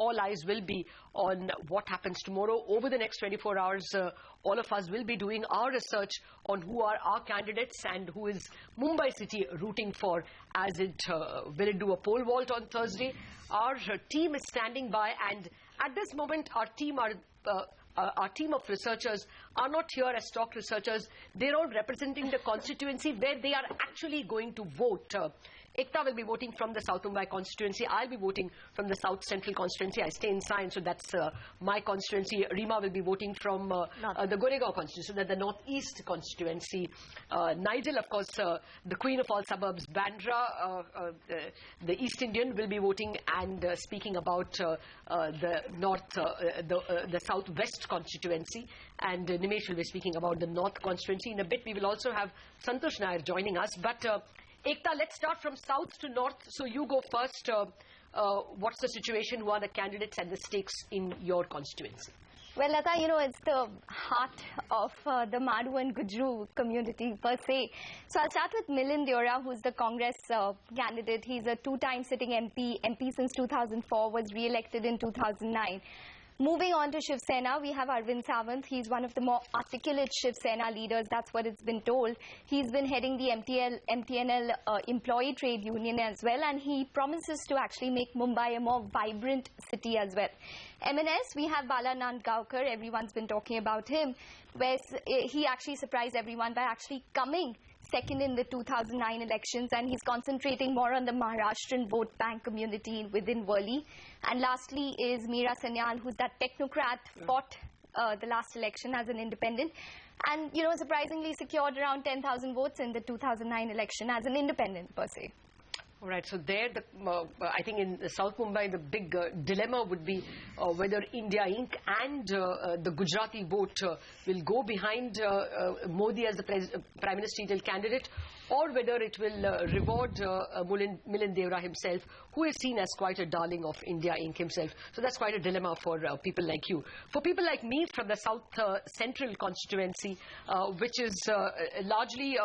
all eyes will be on what happens tomorrow. Over the next 24 hours, all of us will be doing our research on who are our candidates and who is Mumbai City rooting for. As it will it do a pole vault on Thursday? Our team is standing by, and at this moment, our team of researchers are not here as stock researchers. They're all representing the constituency where they are actually going to vote. Ekta will be voting from the South Mumbai constituency. I'll be voting from the South Central constituency. I stay in science, so that's my constituency. Rima will be voting from the Goregaon constituency, so that's the Northeast constituency. Nigel, of course, the queen of all suburbs, Bandra, the East Indian, will be voting and speaking about the Southwest constituency. And Nimesh will be speaking about the North constituency. In a bit, we will also have Santosh Nair joining us. But Ekta, let's start from south to north. So you go first. What's the situation? Who are the candidates and the stakes in your constituency? Well, Lata, it's the heart of the Madhu and Gujru community per se. So I'll start with Milind Deora, who's the Congress candidate. He's a two-time sitting MP since 2004, was re-elected in 2009. Moving on to Shiv Sena, we have Arvind Sawant. He's one of the more articulate Shiv Sena leaders. That's what it's been told. He's been heading the MTNL employee trade union as well, and he promises to actually make Mumbai a more vibrant city as well. MNS, we have Bala Nandgaonkar. Everyone's been talking about him, where he actually surprised everyone by actually coming second in the 2009 elections, and he's concentrating more on the Maharashtrian vote bank community within Worli. And lastly is Meera Sanyal, who's that technocrat, fought the last election as an independent, and surprisingly secured around 10,000 votes in the 2009 election as an independent per se. All right, so there, I think in South Mumbai, the big dilemma would be whether India Inc. and the Gujarati vote will go behind Modi as the Prime Ministerial candidate, or whether it will reward Milind Deora himself, who is seen as quite a darling of India Inc. himself. So that's quite a dilemma for people like you. For people like me from the South Central constituency, which is largely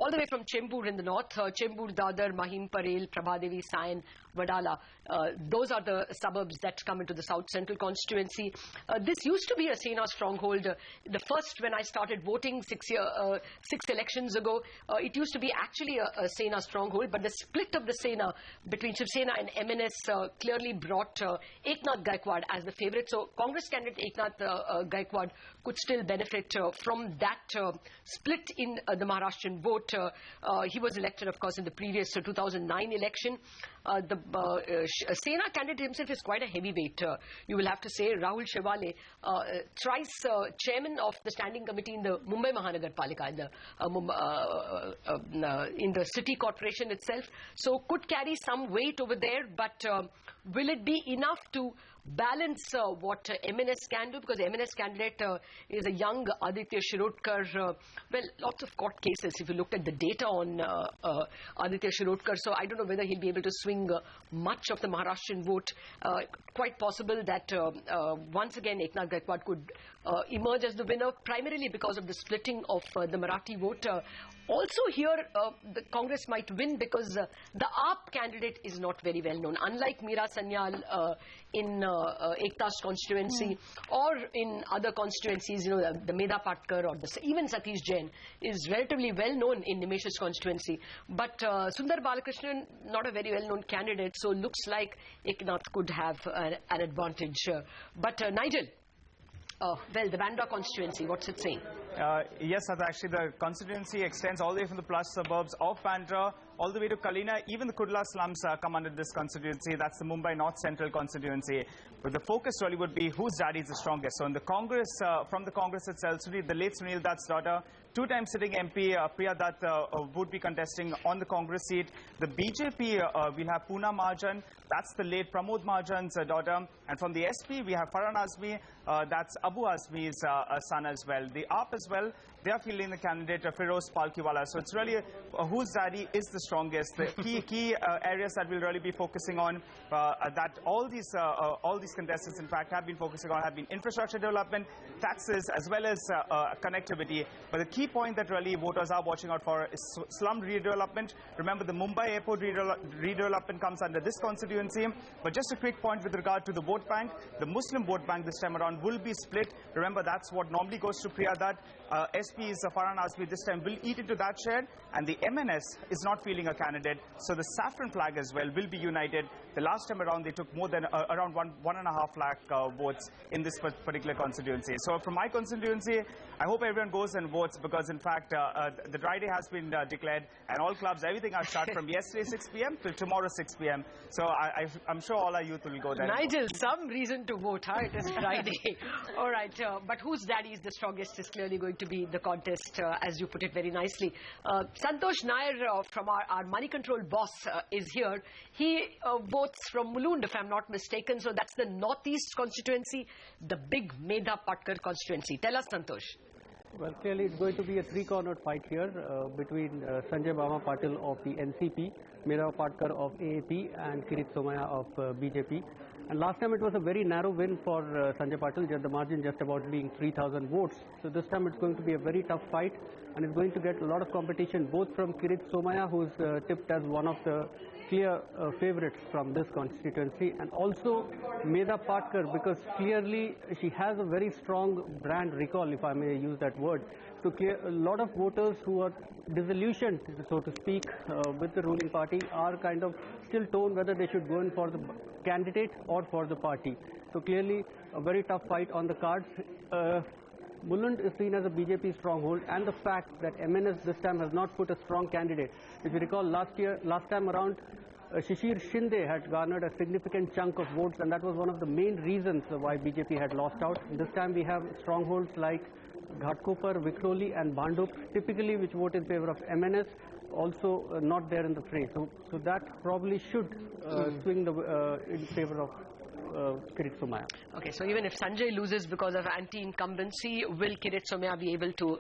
all the way from Chembur in the north, Chembur, Dadar, Mahim, Parel, Prabhadevi, Sayan, Vadala. Those are the suburbs that come into the South Central constituency. This used to be a Sena stronghold. The first, when I started voting 6 elections ago, it used to be actually a Sena stronghold, but the split of the Sena between Shiv Sena and MNS clearly brought Eknath Gaikwad as the favourite. So Congress candidate Eknath Gaikwad could still benefit from that split in the Maharashtrian vote. He was elected, of course, in the previous 2009 election. The Sena candidate himself is quite a heavyweight. You will have to say Rahul Shewale, thrice chairman of the standing committee in the Mumbai Mahanagar Palika, in the city corporation itself. So could carry some weight over there, but will it be enough to balance what MNS can do? Because the MNS candidate is a young Aditya Shirodkar. Well, lots of court cases if you looked at the data on Aditya Shirodkar. So I don't know whether he'll be able to swing much of the Maharashtrian vote. Quite possible that once again Eknath Gaikwad could emerge as the winner, primarily because of the splitting of the Marathi vote. Also here, the Congress might win because the AAP candidate is not very well known. Unlike Meera Sanyal in Ekta's constituency or in other constituencies, the Medha Patkar or even Satish Jain is relatively well known in Nimesh's constituency. But Sundar Balakrishnan, not a very well known candidate, so looks like Eknath could have an advantage. But Nigel, well, the Bandra constituency, what's it saying? Yes, actually the constituency extends all the way from the plush suburbs of Bandra all the way to Kalina. Even the Kudla slums come under this constituency. That's the Mumbai North Central constituency. But the focus really would be whose daddy is the strongest. So in the Congress, from the Congress itself, the late Sunil Dutt's daughter, two-time sitting MP Priya Dutt would be contesting on the Congress seat. The BJP, we'll have Poona Mahajan. That's the late Pramod Mahajan's daughter. And from the SP, we have Farhan Azmi. That's Abu Azmi's son as well. The AAP as well, they are fielding the candidate Firoz Palkiwala. So it's really whose daddy is the strongest. The key areas that we'll really be focusing on, that all these contestants, in fact, have been focusing on, have been infrastructure development, taxes, as well as connectivity. But the key point that really voters are watching out for is slum redevelopment. Remember, the Mumbai airport redevelopment comes under this constituency. But just a quick point with regard to the vote bank. The Muslim vote bank this time around will be split. Remember, that's what normally goes to Priya Dutt. SPs, Farhan Azmi, this time will eat into that share. And the MNS is not feeling a candidate. So the saffron flag as well will be united. The last time around, they took more than around 1.5 lakh votes in this particular constituency. So from my constituency, I hope everyone goes and votes, because in fact, the dry day has been declared, and all clubs, everything are shut from yesterday 6 p.m. till tomorrow 6 p.m. So I'm sure all our youth will go there. Nigel, some reason to vote, huh? It is Friday. All right, but whose daddy is the strongest is clearly going to be the contest, as you put it very nicely. Santosh Nair from our money control boss is here. He votes from Mulund, if I'm not mistaken. So that's the northeast constituency, the big Medha Patkar constituency. Tell us, Santosh. Well, clearly it's going to be a three-cornered fight here between Sanjay Bama Patil of the NCP, Medha Patkar of AAP, and Kirit Somaya of BJP. And last time it was a very narrow win for Sanjay Patil, the margin just about being 3,000 votes. So this time it's going to be a very tough fight, and it's going to get a lot of competition both from Kirit Somaya, who's tipped as one of the clear favorites from this constituency, and also Medha Patkar, because clearly she has a very strong brand recall, if I may use that word. So a lot of voters who are disillusioned, so to speak, with the ruling party are kind of still torn whether they should go in for the candidate or for the party. So clearly a very tough fight on the cards. Mulund is seen as a BJP stronghold, and the fact that MNS this time has not put a strong candidate. If you recall, last time around, Shishir Shinde had garnered a significant chunk of votes, and that was one of the main reasons why BJP had lost out. This time we have strongholds like Ghatkopar, Vikhroli and Bhandup, typically which vote in favor of MNS, also not there in the fray. So that probably should swing in favor of Kirit Somaya. Okay, so even if Sanjay loses because of anti-incumbency, will Kirit Somaya be able to,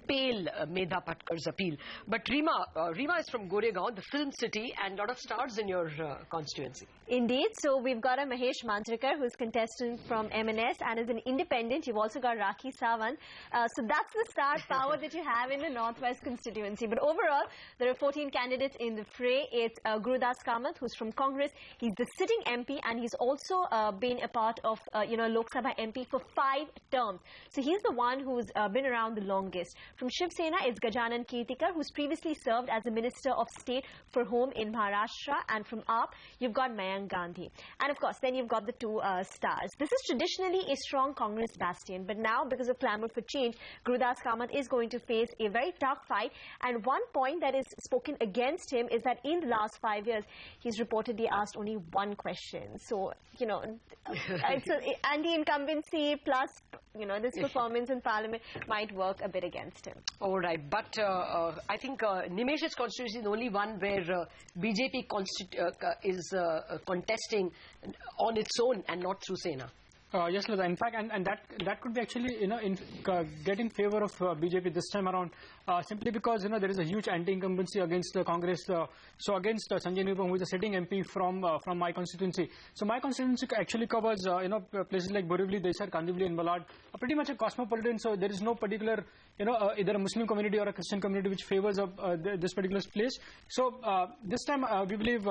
pale Medha Patkar's appeal? But Rima is from Goregaon, the film city, and a lot of stars in your constituency. Indeed. So we've got a Mahesh Manjrekar, who's contestant from MNS and is an independent. You've also got Rakhi Sawant. So that's the star power that you have in the Northwest constituency. But overall, there are 14 candidates in the fray. It's Gurudas Kamath, who's from Congress. He's the sitting MP, and he's also been a part of, Lok Sabha MP for 5 terms. So he's the one who's been around the longest. From Shiv Sena, it's Gajanan Kirtikar, who's previously served as the Minister of State for Home in Maharashtra. And from AAP, you've got Mayank Gandhi. And of course, then you've got the 2 stars. This is traditionally a strong Congress bastion, but now, because of clamor for change, Gurudas Kamath is going to face a very tough fight. And one point that is spoken against him is that in the last 5 years, he's reportedly asked only one question. So, it's anti-incumbency plus, this performance in Parliament might work a bit against him. All right, but I think Nimesh's constituency is the only one where BJP is contesting on its own and not through Sena. Yes, Lata. In fact, and that could be actually get in favor of BJP this time around, simply because there is a huge anti-incumbency against the Congress. So against Sanjay Nirupam, who is a sitting MP from my constituency. So my constituency actually covers places like Borivali, Desar, Kandivali, and Balad. Pretty much a cosmopolitan. So there is no particular either a Muslim community or a Christian community which favors this particular place. So this time we believe.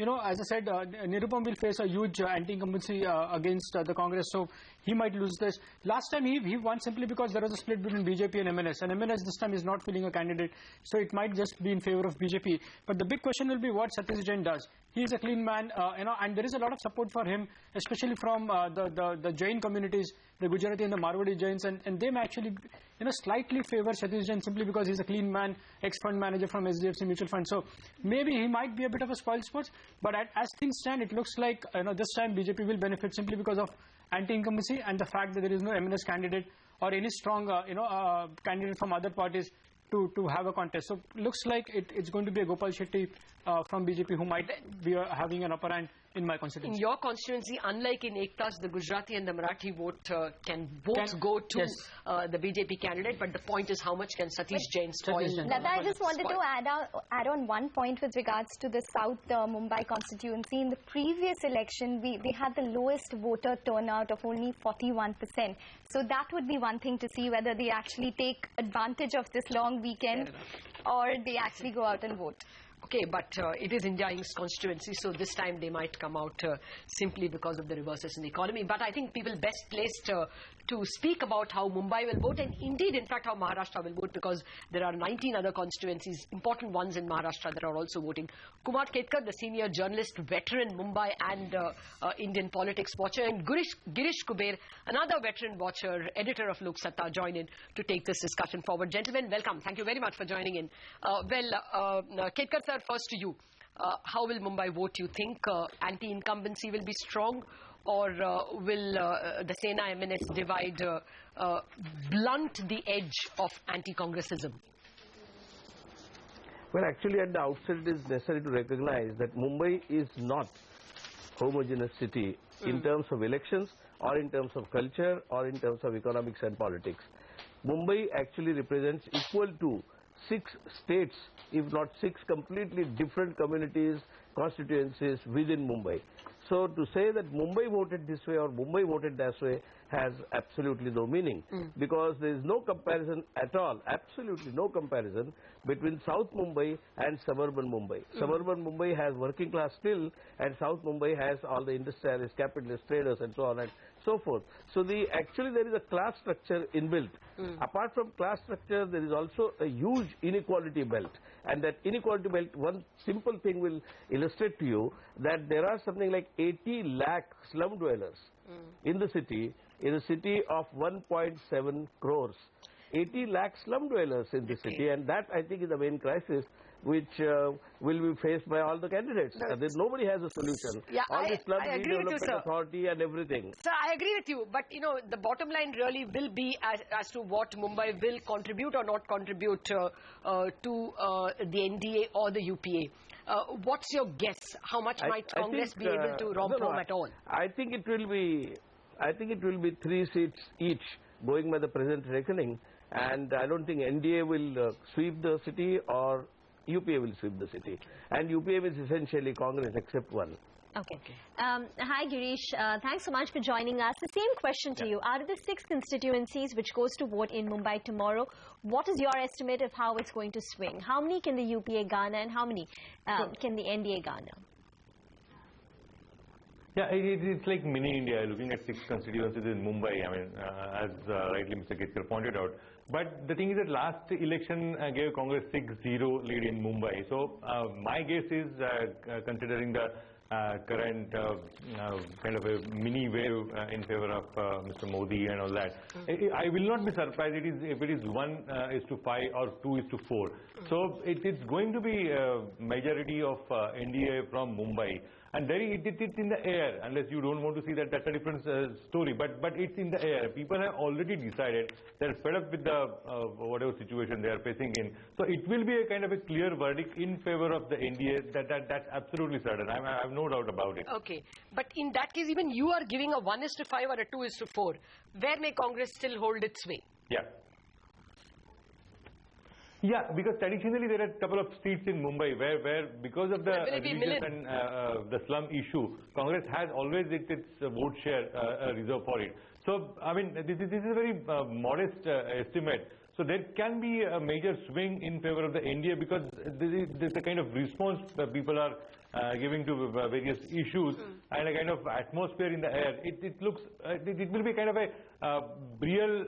As I said, Nirupam will face a huge anti-incumbency against the Congress, so he might lose this. Last time he won simply because there was a split between BJP and MNS, and MNS this time is not feeling a candidate, so it might just be in favor of BJP. But the big question will be what Satish Jain does. He is a clean man, and there is a lot of support for him, especially from the Jain communities, the Gujarati and the Marwadi Jains, and they may actually slightly favor Satish Jain simply because he's a clean man, ex-fund manager from SDFC Mutual Fund. So maybe he might be a bit of a spoiled sport, but as things stand, it looks like this time BJP will benefit simply because of anti-incumbency and the fact that there is no MNS candidate or any strong candidate from other parties to have a contest. So looks like it's going to be a Gopal Shetty from BJP who might be having an upper hand in my In constituency. your constituency, unlike in Ekta's, the Gujarati and the Marathi vote can both go to the BJP candidate, but the point is how much can Satish Jain spoil? Lata, I just wanted to add on one point with regards to the South Mumbai constituency. In the previous election, we had the lowest voter turnout of only 41%. So that would be one thing to see whether they actually take advantage of this long weekend or they actually go out and vote. Okay, but it is India Inc.'s constituency, so this time they might come out simply because of the reverses in the economy. But I think people best placed to speak about how Mumbai will vote, and indeed, in fact, how Maharashtra will vote, because there are 19 other constituencies, important ones in Maharashtra, that are also voting. Kumar Ketkar, the senior journalist, veteran Mumbai and Indian politics watcher, and Girish Kuber, another veteran watcher, editor of Lok Satta, join in to take this discussion forward. Gentlemen, welcome. Thank you very much for joining in. Ketkar sir, first to you. How will Mumbai vote, you think? Anti-incumbency will be strong, or will the Sena-MNS divide blunt the edge of anti-Congressism? Well, actually, at the outset, it is necessary to recognize that Mumbai is not homogeneous city in terms of elections, or in terms of culture, or in terms of economics and politics. Mumbai actually represents equal to 6 states, if not 6 completely different communities, constituencies within Mumbai. So to say that Mumbai voted this way or Mumbai voted that way has absolutely no meaning, because there is no comparison at all, absolutely no comparison between South Mumbai and suburban Mumbai. Suburban Mumbai has working class still, and South Mumbai has all the industrialists, capitalists, traders, and so on and so forth. So actually there is a class structure inbuilt. Apart from class structure, there is also a huge inequality belt, and that inequality belt, one simple thing will illustrate to you that there are something like 80 lakh slum dwellers in the city, in a city of 1.7 crores. 80 lakh slum dwellers in the city, and that, I think, is the main crisis which will be faced by all the candidates. Nobody has a solution. Yeah, all the slum I agree with you, redevelopment sir. authority and everything. Sir, I agree with you, but the bottom line really will be as to what Mumbai will contribute or not contribute to the NDA or the UPA. What's your guess? How much might Congress be able to romp home at all? I think it will be 3 seats each, going by the present reckoning, and I don't think NDA will sweep the city or UPA will sweep the city. And UPA is essentially Congress except one. Okay. Hi, Girish. Thanks so much for joining us. The same question to you. Out of the 6 constituencies which goes to vote in Mumbai tomorrow, what is your estimate of how it's going to swing? How many can the UPA garner and how many can the NDA garner? Yeah, it's like mini India, looking at 6 constituencies in Mumbai, I mean, as rightly Mr. Ketkar pointed out. But the thing is that last election gave Congress 6-0 lead in Mumbai. So my guess is, considering the current kind of a mini wave in favor of Mr. Modi and all that, I will not be surprised if it is 1:5 or 2:4. So it's going to be a majority of NDA from Mumbai. And it's in the air, unless you don't want to see that. That's a different story. But it's in the air. People have already decided they're fed up with the whatever situation they are facing in. So it will be a kind of a clear verdict in favor of the NDA. That's absolutely certain. I have no doubt about it. Okay, but in that case, even you are giving a 1:5 or a 2:4. Where may Congress still hold its sway? Yeah. Yeah, because traditionally there are a couple of seats in Mumbai where because of the religious and the slum issue, Congress has always its vote share reserved for it. So, I mean, this is a very modest estimate. So there can be a major swing in favor of the NDA, because there's a kind of response that people are giving to various issues and a kind of atmosphere in the air. It looks, it will be kind of a real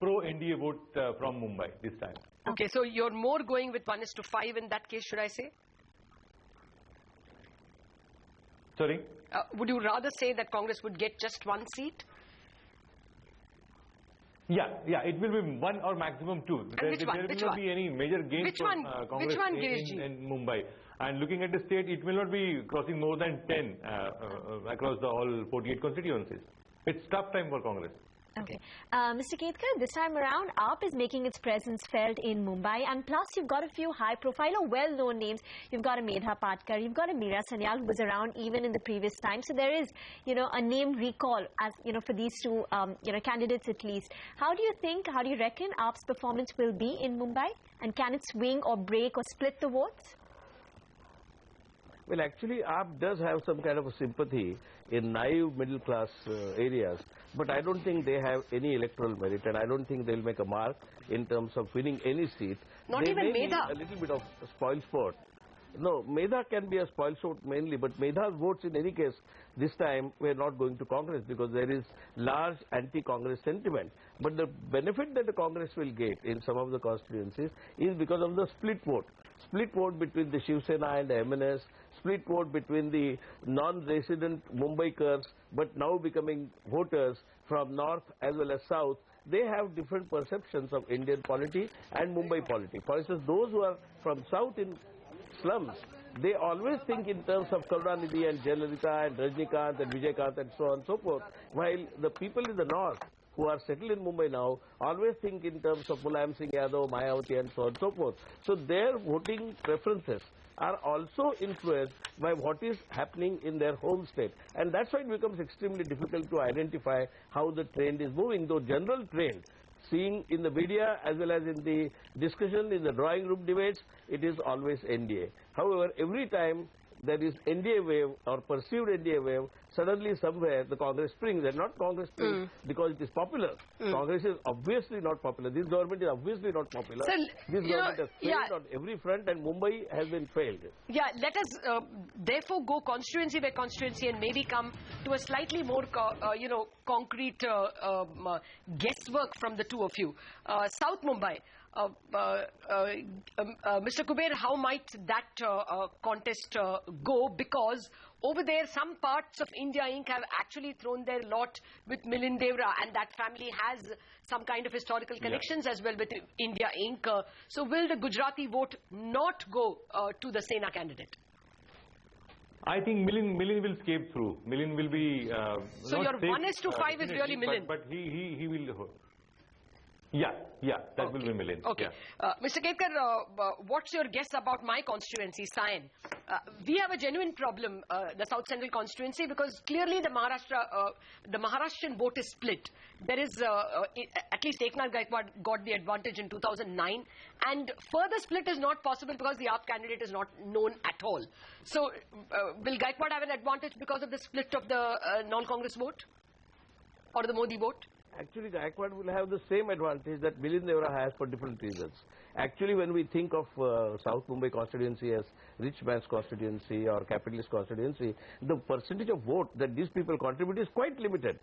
pro-NDA vote from Mumbai this time. Okay, so you're more going with 1:5 in that case, should I say? Sorry? Would you rather say that Congress would get just 1 seat? Yeah, it will be 1 or maximum 2. There will not be any major gains for Congress in Mumbai. And looking at the state, it will not be crossing more than 10 across the all 48 constituencies. It's tough time for Congress. Okay. Mr. Ketkar, this time around, AAP is making its presence felt in Mumbai, and plus you've got a few high-profile or well-known names. You've got a Medha Patkar, you've got a Meera Sanyal, who was around even in the previous time. So there is, a name recall, as for these two, candidates at least. How do you reckon AAP's performance will be in Mumbai, and can it swing or break or split the votes? Well, actually, AAP does have some kind of a sympathy in naive middle-class areas, but I don't think they have any electoral merit, and I don't think they'll make a mark in terms of winning any seat. Not they even may need Medha. a little bit of spoil sport. No, Medha can be a spoil sport mainly, but Medha's votes in any case this time were not going to Congress because there is large anti-Congress sentiment. But the benefit that the Congress will get in some of the constituencies is because of the split vote. Split vote between the Shiv Sena and the MNS, split vote between the non-resident Mumbaikars, but now becoming voters from north as well as south. They have different perceptions of Indian polity and Mumbai polity. For instance, those who are from south in slums, they always think in terms of Karunanidhi and Jayalalitha and Rajnikant and Vijaykanth and so on and so forth, while the people in the north who are settled in Mumbai now always think in terms of Mulayam Singh Yadav, Mayawati and so on and so forth. So their voting preferences are also influenced by what is happening in their home state. And that's why it becomes extremely difficult to identify how the trend is moving. Though general trend, seeing in the media as well as in the discussion in the drawing room debates, it is always NDA. However, every time there is NDA wave or perceived NDA wave, suddenly somewhere the Congress springs, and not Congress springs because it is popular. Congress is obviously not popular. This government is obviously not popular. So, this government has failed on every front, and Mumbai has been failed. Yeah, let us therefore go constituency by constituency and maybe come to a slightly more, concrete guesswork from the two of you. South Mumbai. Mr. Kuber, how might that contest go? Because over there, some parts of India Inc. have actually thrown their lot with Milind Devra, and that family has some kind of historical connections as well with India Inc. So will the Gujarati vote not go to the Sena candidate? I think Milind will escape through. Milind will be. So your 1:5 is really Milind. But he will. Yeah, that will be Milind. Okay. Yeah. Mr. Ketkar, what's your guess about my constituency, Sion? We have a genuine problem, the South Central constituency, because clearly the Maharashtrian vote is split. There is, at least Eknath Gaikwad got the advantage in 2009, and further split is not possible because the AAP candidate is not known at all. So, will Gaikwad have an advantage because of the split of the non-Congress vote or the Modi vote? Actually, Gaikwad will have the same advantage that Milind Devra has for different reasons. Actually, when we think of South Mumbai constituency as rich man's constituency or capitalist constituency, the percentage of vote that these people contribute is quite limited.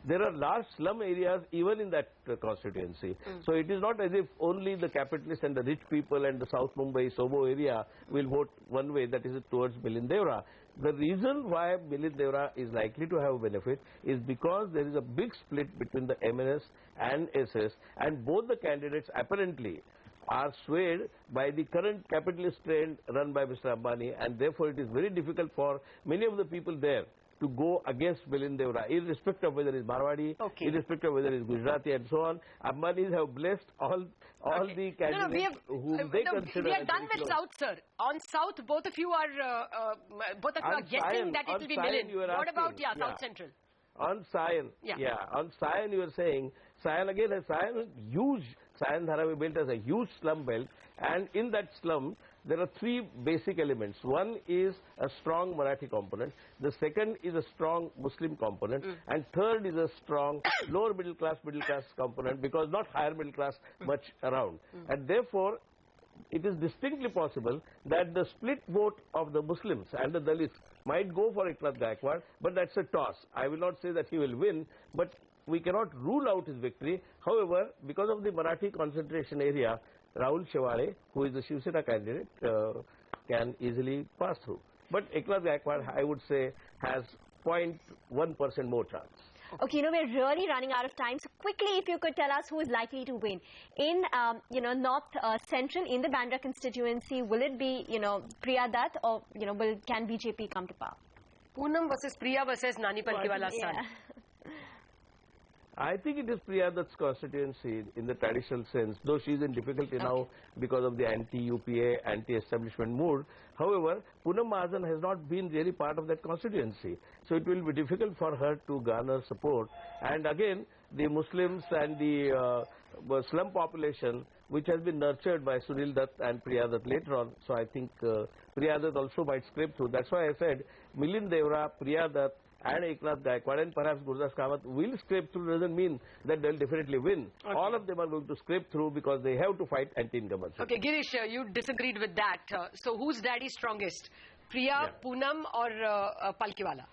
There are large slum areas even in that constituency. So it is not as if only the capitalists and the rich people and the South Mumbai, Sobo area will vote one way, that is towards Milind Devra. The reason why Milind Devra is likely to have a benefit is because there is a big split between the MNS and SS, and both the candidates apparently are swayed by the current capitalist trend run by Mr. Ambani, and therefore it is very difficult for many of the people there to go against Milind Devra, irrespective of whether it's Marwadi, irrespective of whether it's Gujarati and so on. Ambanis have blessed all the candidates whom they consider. We are done with South, sir. On South, both of you are guessing that it will be Milind. What about South Central? On Sion, on Sion you are saying, Sion again has huge, Sion Dharavi built as a huge slum belt, and in that slum there are three basic elements. One is a strong Marathi component, the second is a strong Muslim component, and third is a strong lower middle class component, because not higher middle class much around. And therefore, it is distinctly possible that the split vote of the Muslims and the Dalits might go for Eknath Gaikwad, but that's a toss. I will not say that he will win, but we cannot rule out his victory. However, because of the Marathi concentration area, Rahul Shewale, who is the Shiv Sena candidate, can easily pass through. But Eknath Gaikwad, I would say, has 0.1% more chance. Okay, we're really running out of time. So quickly, if you could tell us who is likely to win. In, North Central, in the Bandra constituency, will it be, Priya Dutt, or, can BJP come to power? Poonam versus Priya versus Nani Palkiwala's son. I think it is Priya Dutt's constituency in the traditional sense, though she is in difficulty now because of the anti-UPA, anti-establishment mood. However, Poonam Mahajan has not been really part of that constituency. So it will be difficult for her to garner support. And again, the Muslims and the slum population, which has been nurtured by Sunil Dutt and Priya Dutt later on. So I think Priya Dutt also might scrape through. That's why I said Milind Deora, Priya Dutt, and Eknath Gaikwad and perhaps Gurdas Kamath will scrape through. Doesn't mean that they'll definitely win. Okay. All of them are going to scrape through because they have to fight anti-incumbency. Okay, Girish, you disagreed with that. So who's daddy strongest? Priya, Poonam or Palkiwala?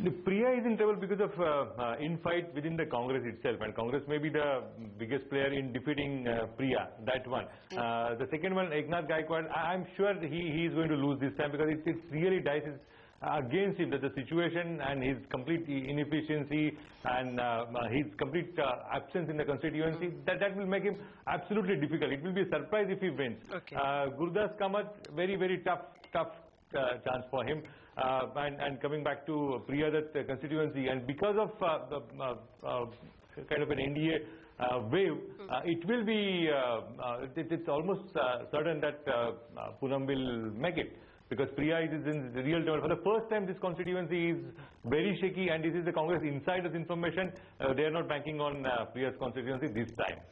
The Priya is in trouble because of infight within the Congress itself, and Congress may be the biggest player in defeating Priya, that one. The second one, Eknath Gaikwad, I'm sure he is going to lose this time because it's really dice against him, that the situation and his complete inefficiency and his complete absence in the constituency, that will make him absolutely difficult. It will be a surprise if he wins. Okay. Gurdas Kamath, very, very tough chance for him. And coming back to Priya Dutt constituency, and because of kind of an NDA wave, it will be, it's almost certain that Poonam will make it. Because Priya is in real trouble. For the first time, this constituency is very shaky, and this is the Congress insiders information. They are not banking on Priya's constituency this time.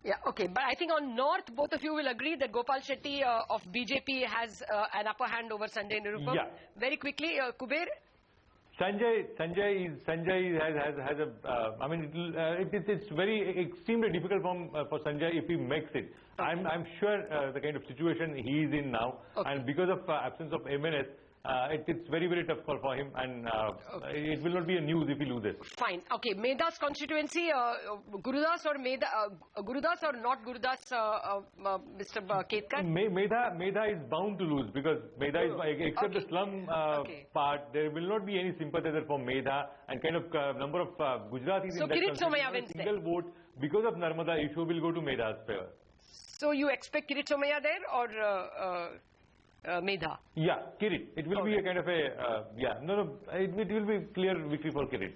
Yeah, okay. But I think on North, both of you will agree that Gopal Shetty of BJP has an upper hand over Sanjay Nirupam. Yeah. Very quickly, Kuber? Sanjay has a, I mean, it's very extremely difficult for Sanjay if he makes it. Okay. I'm sure the kind of situation he is in now, and because of absence of MNS, it's very, very tough call for him, and it will not be a news if he loses. Fine. Okay. Meda's constituency, Gurudas or Meda, Gurudas or not Gurudas, Mr. Ketkar? Meda is bound to lose because Meda is, except the slum part, there will not be any sympathizer for Meda, and kind of number of Gujaratis in that constituency, single vote because of Narmada issue will go to Meda's favor. So you expect Kirit Somaiya there or Medha? Yeah, Kirit. It will be a kind of a, it will be clear victory for Kirit.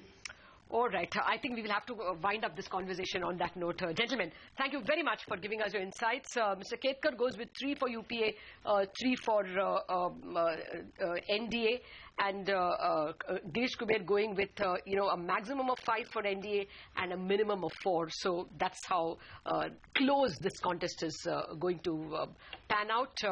All right. I think we will have to wind up this conversation on that note. Gentlemen, thank you very much for giving us your insights. Mr. Ketkar goes with 3 for UPA, 3 for NDA, and Girish Kuber going with, a maximum of 5 for NDA and a minimum of 4. So that's how close this contest is going to pan out.